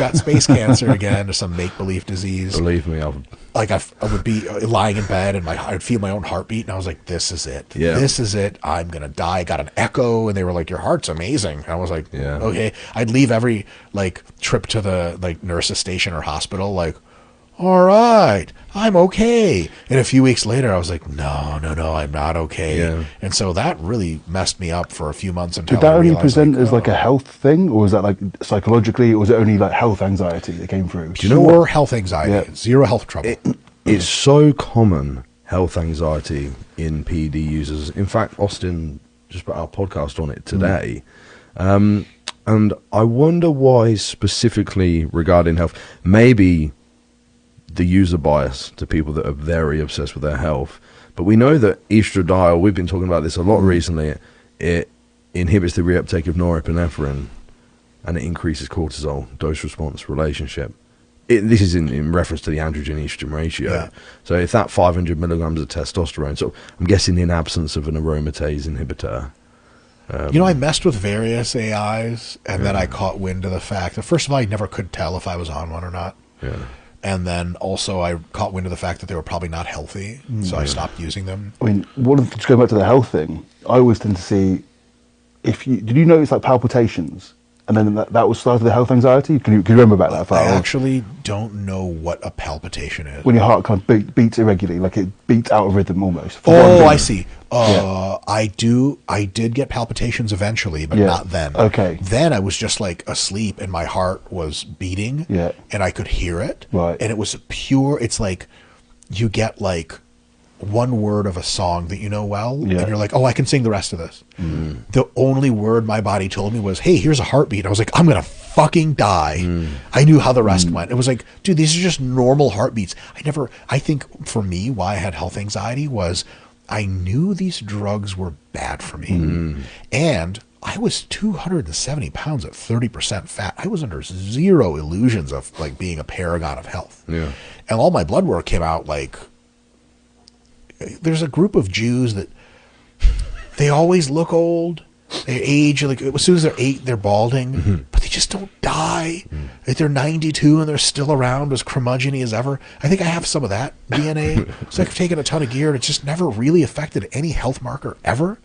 got space cancer again, or some make-believe disease. Believe me, I would be lying in bed and I'd feel my own heartbeat, and I was like, this is it. Yeah. This is it. I'm going to die. I got an echo, and they were like, your heart's amazing. And I was like, okay. I'd leave every like trip to the like nurse's station or hospital like, all right, I'm okay. And a few weeks later, I was like, no, I'm not okay. Yeah. And so that really messed me up for a few months until Did that I only realized, present like, as like a health thing, or was that like psychologically, or was it only like health anxiety that came through? Do you know what? Health anxiety, zero health trouble. It's so common, health anxiety in PED users. In fact, Austin just put our podcast on it today. And I wonder why specifically regarding health. Maybe the user bias to people that are very obsessed with their health. But we know that estradiol, we've been talking about this a lot recently, it inhibits the reuptake of norepinephrine and it increases cortisol, dose-response relationship. This is in reference to the androgen-estrogen ratio. Yeah. So if that 500 milligrams of testosterone, so I'm guessing in absence of an aromatase inhibitor. I messed with various AIs, and then I caught wind of the fact that, first of all, I never could tell if I was on one or not. Yeah. And then also I caught wind of the fact that they were probably not healthy, so I stopped using them. I mean, just going back to the health thing, I always tend to see, did you notice like palpitations? And then that was started the health anxiety? Can you remember about that? I actually don't know what a palpitation is. When your heart kind of beats irregularly, like it beats out of rhythm almost. Oh, I see. I did get palpitations eventually, but not then. Okay. Then I was just like asleep and my heart was beating and I could hear it. Right. And it was it's like you get like one word of a song that you know well, and you're like, oh, I can sing the rest of this. The only word my body told me was, hey, here's a heartbeat. I was like, I'm going to fucking die. I knew how the rest went. It was like, dude, these are just normal heartbeats. I think for me, why I had health anxiety was I knew these drugs were bad for me. And I was 270 pounds at 30% fat. I was under zero illusions of like being a paragon of health. Yeah. And all my blood work came out like, there's a group of Jews that they always look old. They age, like as soon as they're 8, they're balding, but they just don't die. Like they're 92 and they're still around as curmudgeon-y as ever. I think I have some of that DNA. So I've taken a ton of gear and it's just never really affected any health marker ever.